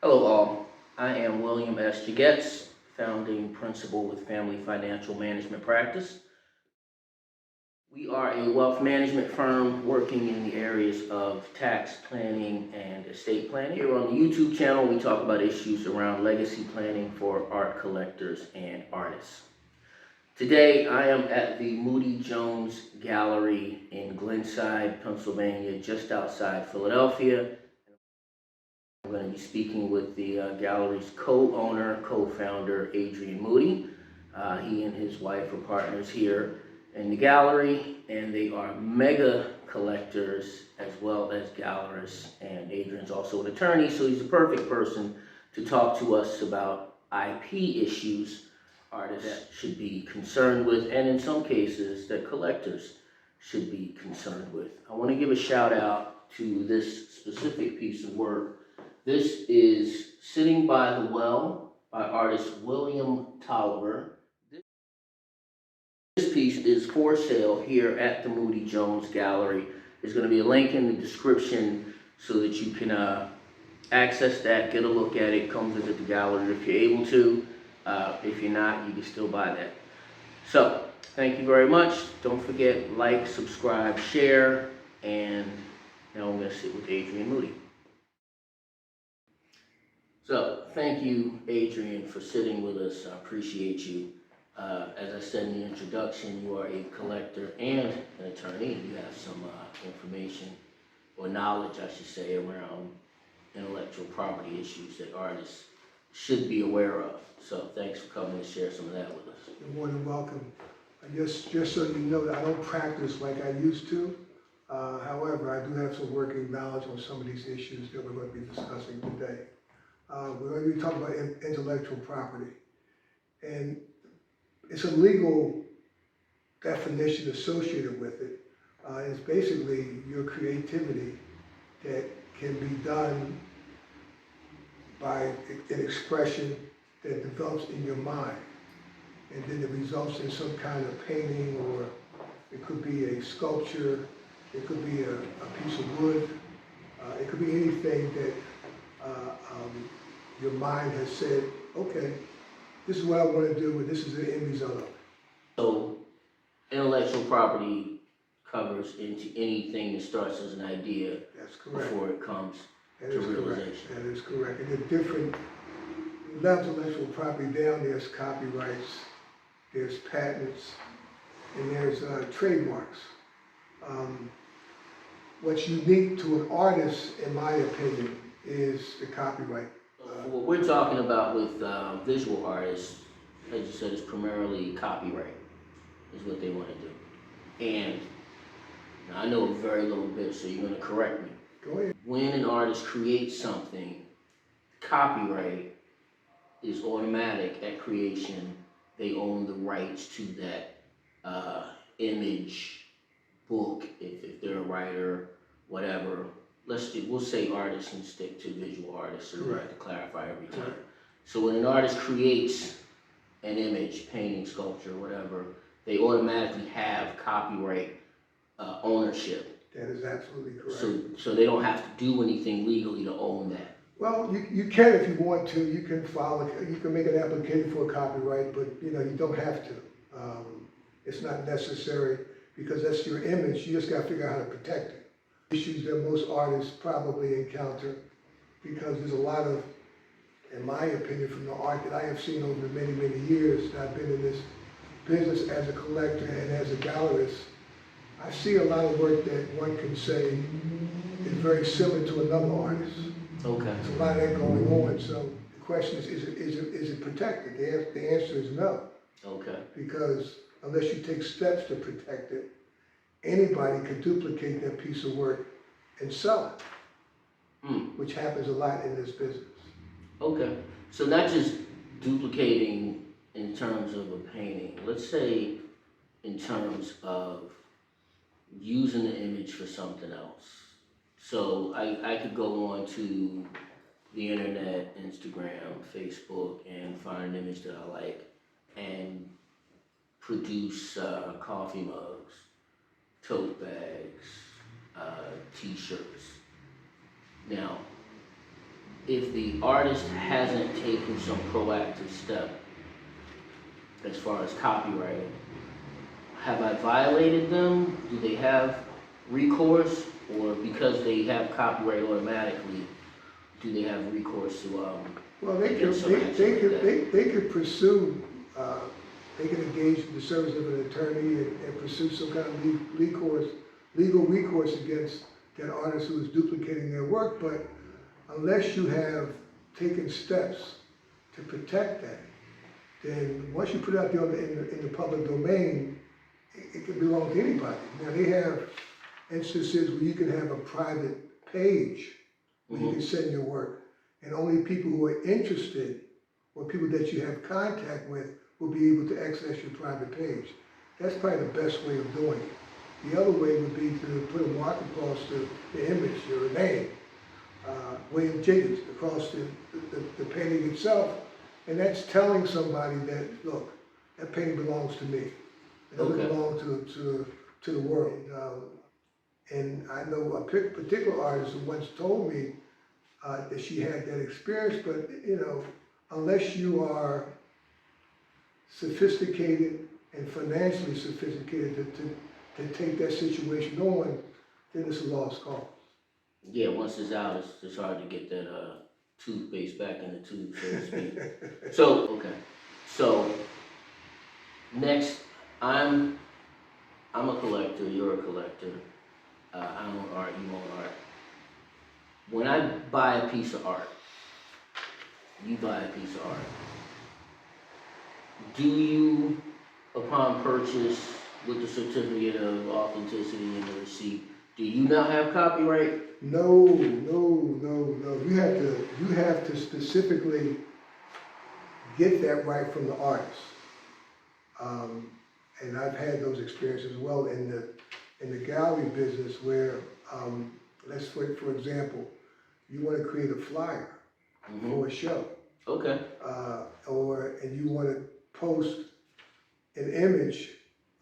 Hello all, I am William S. Jagetz, founding principal with Family Financial Management Practice. We are a wealth management firm working in the areas of tax planning and estate planning. Here on the YouTube channel, we talk about issues around legacy planning for art collectors and artists. Today, I am at the Moody Jones Gallery in Glenside, Pennsylvania, just outside Philadelphia. I'm going to be speaking with the gallery's co-owner, co-founder, Adrian Moody. He and his wife are partners here in the gallery, and they are mega collectors as well as gallerists. And Adrian's also an attorney, so he's the perfect person to talk to us about IP issues artists should be concerned with, and in some cases that collectors should be concerned with. I want to give a shout out to this specific piece of work. This is Sitting by the Well by artist William Tolliver. This piece is for sale here at the Moody Jones Gallery. There's going to be a link in the description so that you can access that, get a look at it, come visit the gallery if you're able to. If you're not, you can still buy that. So, thank you very much. Don't forget, like, subscribe, share, and now I'm going to sit with Adrian Moody. So, thank you, Adrian, for sitting with us. I appreciate you. As I said in the introduction, you are a collector and an attorney. You have some information or knowledge, I should say, around intellectual property issues that artists should be aware of. So, thanks for coming to share some of that with us. You're more than welcome. Just so you know that I don't practice like I used to. However, I do have some working knowledge on some of these issues that we're going to be discussing today. We're going to be talking about intellectual property. And it's a legal definition associated with it. It's basically your creativity that can be done by an expression that develops in your mind. And then it results in some kind of painting, or it could be a sculpture, it could be a piece of wood, it could be anything that your mind has said, okay, this is what I want to do, and this is the end result of it. So, intellectual property covers into anything that starts as an idea. That's correct. Before it comes to realization. That is correct. And the different levels of intellectual property down, there's copyrights, there's patents, and there's trademarks. What's unique to an artist, in my opinion, is the copyright. What we're talking about with visual artists, as you said, is primarily copyright, is what they want to do. And now I know a very little bit, so you're going to correct me. Go ahead. When an artist creates something, copyright is automatic at creation. They own the rights to that image, book, if they're a writer, whatever. We'll say artists and stick to visual artists, so we have to clarify every time. So when an artist creates an image, painting, sculpture, whatever, they automatically have copyright ownership. That is absolutely correct. So they don't have to do anything legally to own that. Well, you can if you want to. You can you can make an application for a copyright, but you don't have to. It's not necessary because that's your image. You just got to figure out how to protect it. Issues that most artists probably encounter, because there's a lot of, in my opinion, from the art that I have seen over many, many years that I've been in this business as a collector and as a gallerist, I see a lot of work that one can say is very similar to another artist. Okay. There's a lot of that going on. So the question is it protected? The answer is no. Okay. Because unless you take steps to protect it, anybody can duplicate that piece of work and sell it, which happens a lot in this business. Okay. So not just duplicating in terms of a painting. Let's say in terms of using the image for something else. So I could go on to the internet, Instagram, Facebook, and find an image that I like and produce coffee mugs, tote bags, t-shirts. Now, if the artist hasn't taken some proactive step as far as copywriting, have I violated them? Do they have recourse? Or because they have copyright automatically, do they have recourse to, Well, they get could, some action like that? they could pursue, they could engage in the service of an attorney and pursue some kind of legal recourse against that artist who is duplicating their work, but unless you have taken steps to protect that, then once you put it out there in the public domain, it can belong to anybody. Now, they have instances where you can have a private page where you can send your work, and only people who are interested or people that you have contact with will be able to access your private page. That's probably the best way of doing it. The other way would be to put a mark across the image, your name, William Jenkins, across the painting itself, and that's telling somebody that, look, that painting belongs to me. It doesn't belong to the world. And I know a particular artist who once told me that she had that experience, but you know, unless you are sophisticated and financially sophisticated to take that situation on, then it's a lost cause. Yeah, once it's out, it's hard to get that toothpaste back in the tube, so to speak. So next, I'm a collector, you're a collector. I own art, you own art. When I buy a piece of art, you buy a piece of art, do you, upon purchase with the certificate of authenticity and the receipt, do you now have copyright? No. You have to specifically get that right from the artist. And I've had those experiences as well in the gallery business where, let's say, for example, you want to create a flyer for a show. Okay. And you want to post an image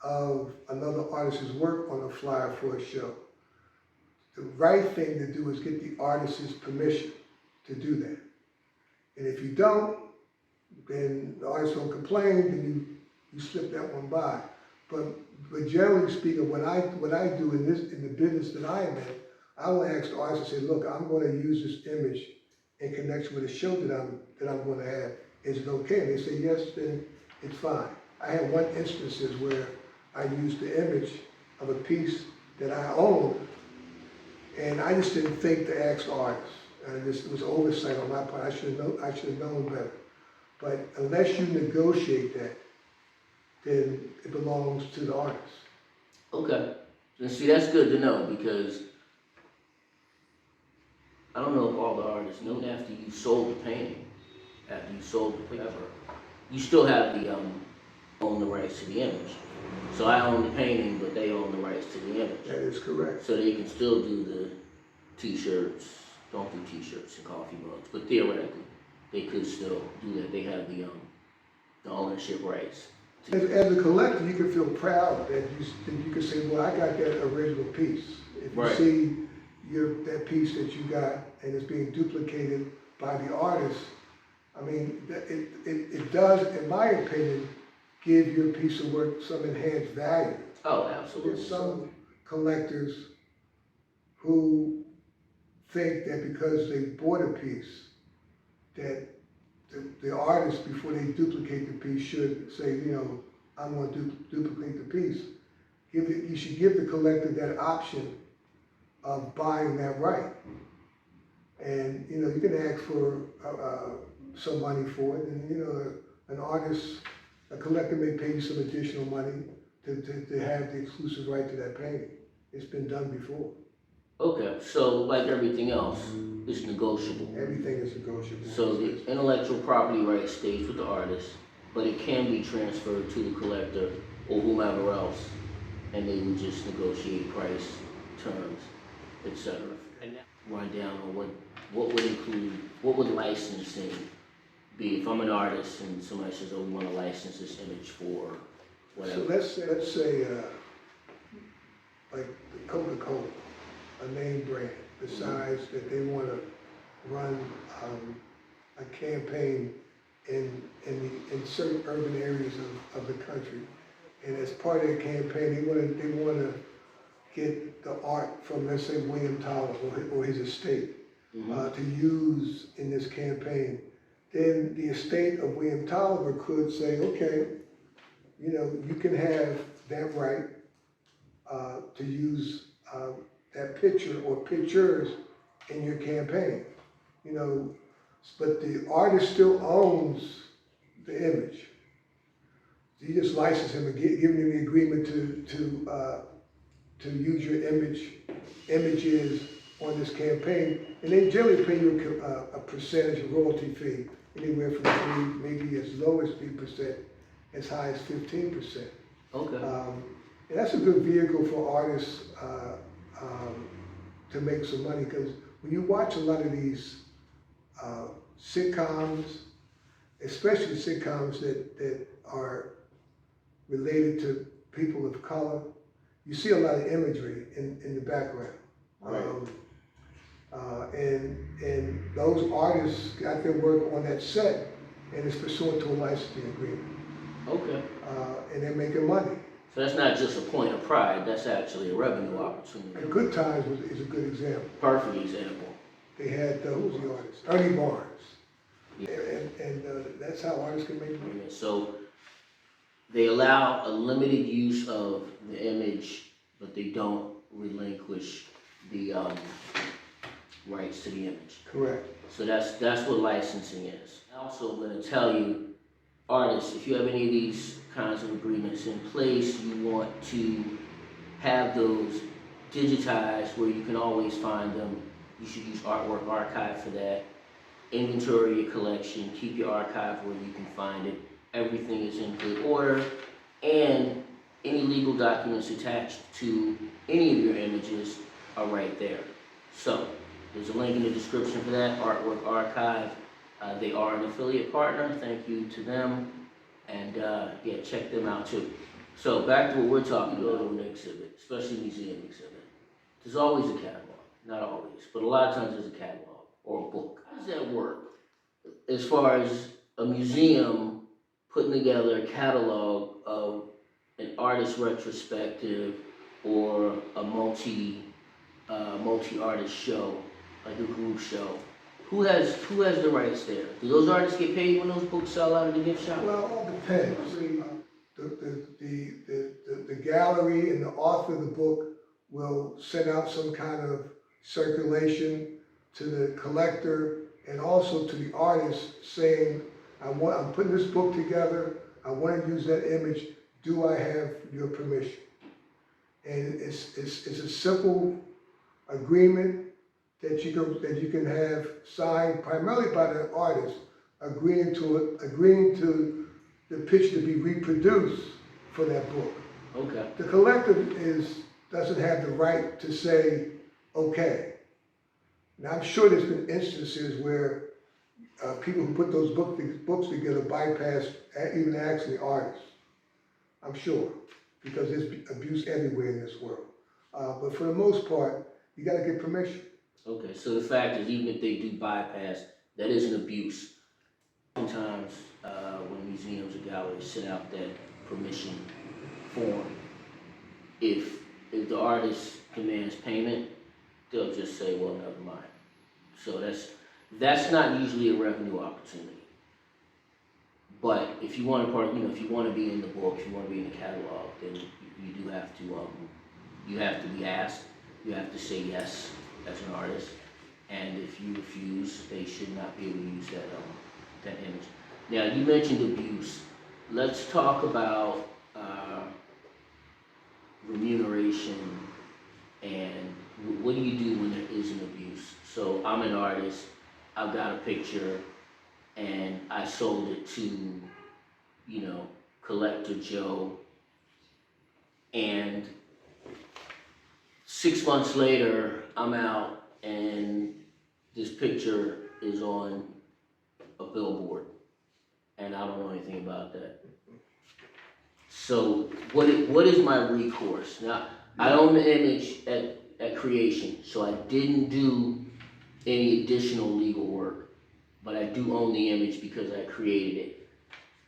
of another artist's work on a flyer for a show. The right thing to do is get the artist's permission to do that. And if you don't, then the artist will complain, then you slip that one by. But generally speaking, what I do in the business that I am in, I will ask the artist to say, look, I'm going to use this image in connection with a show that I'm going to have. Is it okay? And they say yes, then it's fine. I had one instances where I used the image of a piece that I own, and I just didn't think to ask the artist. It was oversight on my part. I should have known better. But unless you negotiate that, then it belongs to the artist. Okay. And see, that's good to know, because I don't know if all the artists know that after you sold the painting, after you sold the whatever, you still have the own the rights to the image. So I own the painting, but they own the rights to the image. That is correct. So they can still do the t-shirts, don't do t-shirts and coffee mugs, but theoretically, they could still do that. They have the ownership rights. As a collector, you can feel proud that you can say, well, I got that original piece. If you see that piece that you got and it's being duplicated by the artist, I mean, it does, in my opinion, give your piece of work some enhanced value. Oh, absolutely. There's some collectors who think that because they bought a piece, that the artist, before they duplicate the piece, should say, you know, I'm going to duplicate the piece. You should give the collector that option of buying that right. And, you know, you can ask for some money for it, and, you know, an artist, a collector may pay you some additional money to have the exclusive right to that painting. It's been done before. Okay, so like everything else, it's negotiable. Everything is negotiable. So the intellectual property right stays with the artist, but it can be transferred to the collector or whomever else, and they would just negotiate price, terms, etc. And run down on what would include, what would licensing be? If I'm an artist and somebody says, oh, we want to license this image for whatever. So let's say like Coca-Cola, a name brand, decides that they want to run a campaign in certain urban areas of the country. And as part of their campaign, they wanna get the art from, let's say, William Towers or his estate to use in this campaign. Then the estate of William Tolliver could say, okay, you know, you can have that right to use that picture or pictures in your campaign, you know, but the artist still owns the image. You just license him and give him the agreement to use your images on this campaign, and they generally pay you a percentage of royalty fee, anywhere from 3, maybe as low as 3%, as high as 15%. Okay. And that's a good vehicle for artists to make some money, because when you watch a lot of these sitcoms, especially sitcoms that are related to people of color, you see a lot of imagery in the background. Right. And those artists got their work on that set, and it's pursuant to a licensing agreement. Okay. And they're making money. So that's not just a point of pride, that's actually a revenue opportunity. And Good Times is a good example. Perfect example. They had, who was the artist? Ernie Barnes. Yeah. And that's how artists can make money. So they allow a limited use of the image, but they don't relinquish the rights to the image. Correct. So that's what licensing is. Also, I'm going to tell you, artists, if you have any of these kinds of agreements in place, you want to have those digitized where you can always find them. You should use Artwork Archive for that. Inventory your collection, keep your archive where you can find it. Everything is in good order, and any legal documents attached to any of your images are right there. So there's a link in the description for that, Artwork Archive. They are an affiliate partner. Thank you to them. And yeah, check them out too. So back to what we're talking about on the exhibit, especially museum exhibit. There's always a catalog. Not always, but a lot of times there's a catalog or a book. How does that work? As far as a museum putting together a catalog of an artist retrospective or a multi-artist show, like a group show. Who has the rights there? Do those artists get paid when those books sell out of the gift shop? Well, it all depends. The gallery and the author of the book will send out some kind of circulation to the collector and also to the artist saying, I'm putting this book together, I want to use that image, do I have your permission? And it's a simple agreement that you can have signed primarily by the artist, agreeing to the picture to be reproduced for that book. Okay. The collector doesn't have the right to say, okay. Now I'm sure there's been instances where people who put those books together bypass even asking the artist. I'm sure, because there's abuse everywhere in this world. But for the most part, you got to get permission. Okay, so the fact is, even if they do bypass, that is an abuse. Sometimes when museums or galleries send out that permission form, if the artist demands payment, they'll just say, well, never mind. So that's not usually a revenue opportunity. But if you want to if you want to be in the book, if you want to be in the catalog, then you do have to be asked. You have to say yes as an artist, and if you refuse, they should not be able to use that image. Now, you mentioned abuse. Let's talk about remuneration and what do you do when there is an abuse? So I'm an artist, I've got a picture, and I sold it to, Collector Joe, and 6 months later, I'm out and this picture is on a billboard and I don't know anything about that. So what is my recourse? Now, I own the image at creation, so I didn't do any additional legal work, but I do own the image because I created it.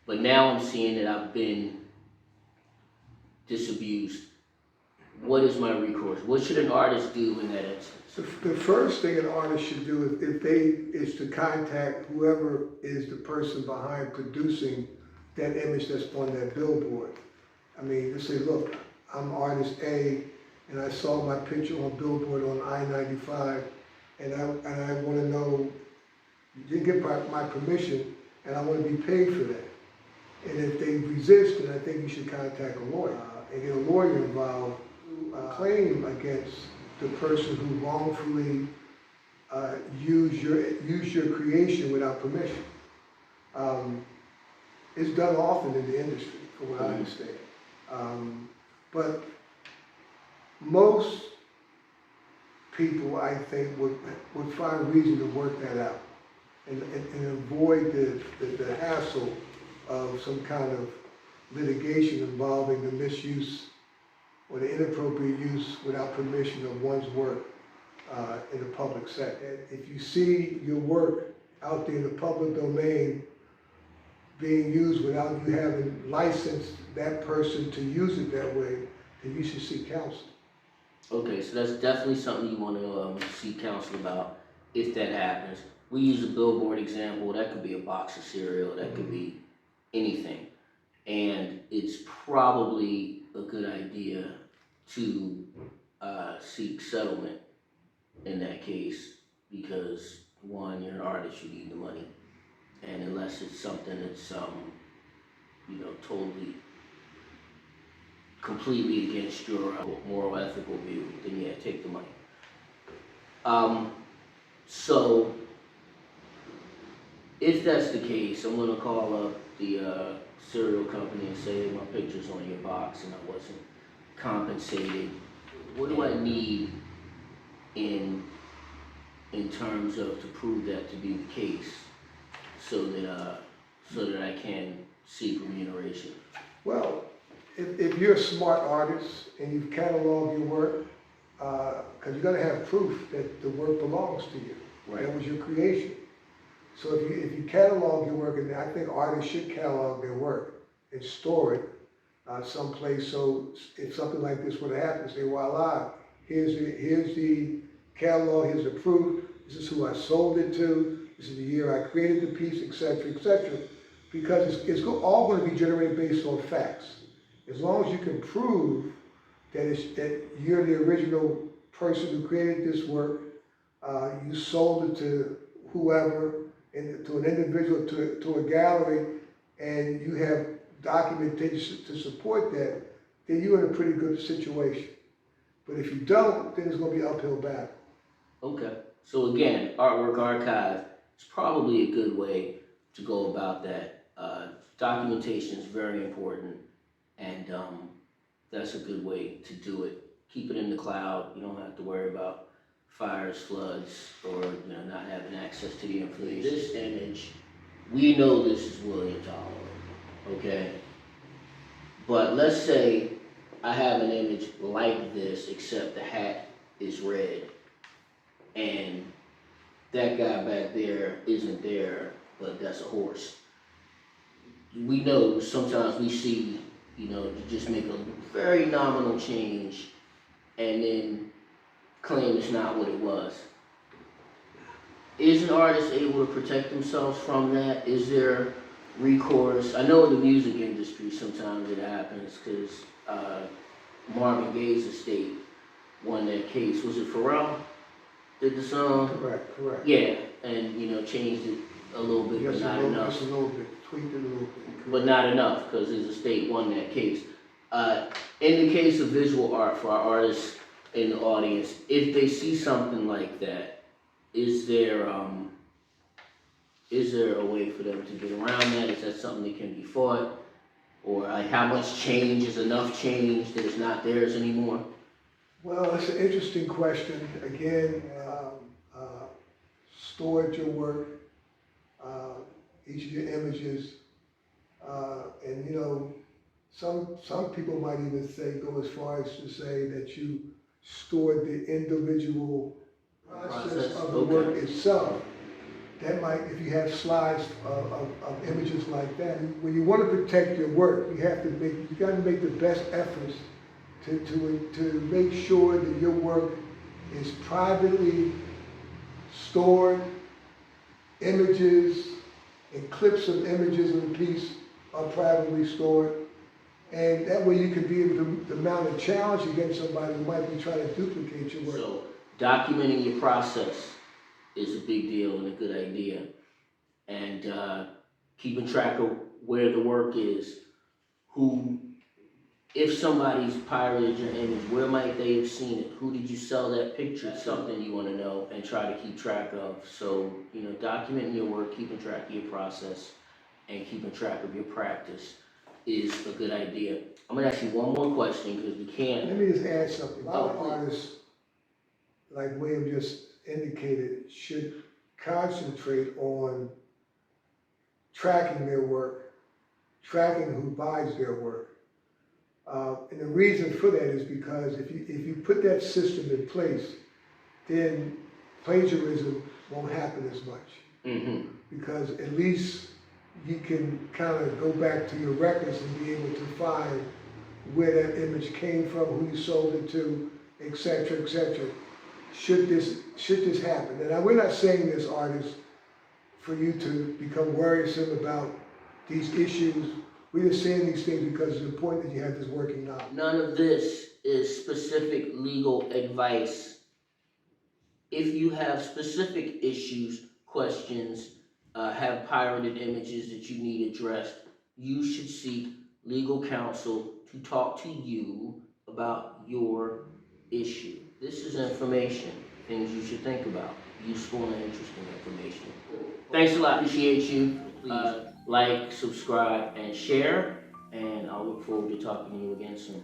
But now I'm seeing that I've been disabused. What is my recourse? What should an artist do in that instance? The first thing an artist should do is to contact whoever is the person behind producing that image that's on that billboard. I mean, just say, look, I'm artist A, and I saw my picture on billboard on I-95, and I want to know, you didn't get my permission, and I want to be paid for that. And if they resist, then I think you should contact a lawyer and get a lawyer involved. Claim against the person who wrongfully used your creation without permission. It's done often in the industry, from what I understand. But most people, I think, would find reason to work that out and avoid the hassle of some kind of litigation involving the misuse or the inappropriate use without permission of one's work in the public setting. And if you see your work out there in the public domain being used without you having licensed that person to use it that way, then you should seek counsel. Okay, so that's definitely something you want to seek counsel about if that happens. We use a billboard example. That could be a box of cereal. That could be anything. And it's probably a good idea to seek settlement in that case because, one, you're an artist, you need the money. And unless it's something that's, totally, completely against your moral, ethical view, then yeah, take the money. So, if that's the case, I'm gonna call up the cereal company and say my picture's on your box and I wasn't compensated. What do I need in terms of to prove that to be the case so that I can seek remuneration? Well, if you're a smart artist and you've cataloged your work, because you're going to have proof that the work belongs to you. Right. That was your creation. So if you catalog your work, and I think artists should catalog their work and store it someplace, so if something like this would happen, say, voila, here's the catalog, here's the proof, this is who I sold it to, this is the year I created the piece, etc., etc. Because it's all going to be generated based on facts. As long as you can prove that you're the original person who created this work, you sold it to whoever, and to an individual, to a gallery, and you have documentation to support that, then you're in a pretty good situation. But if you don't, then it's going to be an uphill battle. Okay. So again, Artwork Archive is probably a good way to go about that. Documentation is very important, and that's a good way to do it. Keep it in the cloud. You don't have to worry about fires, floods, or not having access to the information. This image, we know this is William Dollar, okay? But let's say I have an image like this, except the hat is red, and that guy back there isn't there, but that's a horse. We know sometimes we see, you just make a very nominal change and then claim it's not what it was. Is an artist able to protect themselves from that? Is there recourse? I know in the music industry sometimes it happens because Marvin Gaye's estate won that case. Was it Pharrell did the song? Correct. Yeah, and changed it a little bit, but not enough. Just a little bit, tweaked it a little bit. But not enough because his estate won that case. In the case of visual art, for our artists in the audience, if they see something like that, is there a way for them to get around that? Is that something that can be fought? Or how much change is enough change that it's not theirs anymore? Well, that's an interesting question. Again, stored your work, each of your images, and some people might even go as far as to say that you stored the individual process of the work itself, that might, if you have slides of images like that, when you want to protect your work, you got to make the best efforts to make sure that your work is privately stored, images and clips of images of the piece are privately stored. And that way you can be able to mount a challenge against somebody who might be trying to duplicate your work. So documenting your process is a big deal and a good idea. And keeping track of where the work is, if somebody's pirated your image, where might they have seen it? Who did you sell that picture to? Something you want to know and try to keep track of. So, documenting your work, keeping track of your process, and keeping track of your practice is a good idea. I'm going to ask you one more question because we can't. Let me just add something. A lot of artists, like William just indicated, should concentrate on tracking their work, tracking who buys their work. And the reason for that is because if you put that system in place, then plagiarism won't happen as much. Mm-hmm. Because at least you can kind of go back to your records and be able to find where that image came from, who you sold it to, etc., etc. Should this happen? And we're not saying this, artists, for you to become worrisome about these issues. We're just saying these things because it's important that you have this working knowledge. None of this is specific legal advice. If you have specific issues, questions, have pirated images that you need addressed, you should seek legal counsel to talk to you about your issue. This is information, things you should think about, useful and interesting information. Thanks a lot, appreciate you. Please like, subscribe, and share, and I'll look forward to talking to you again soon.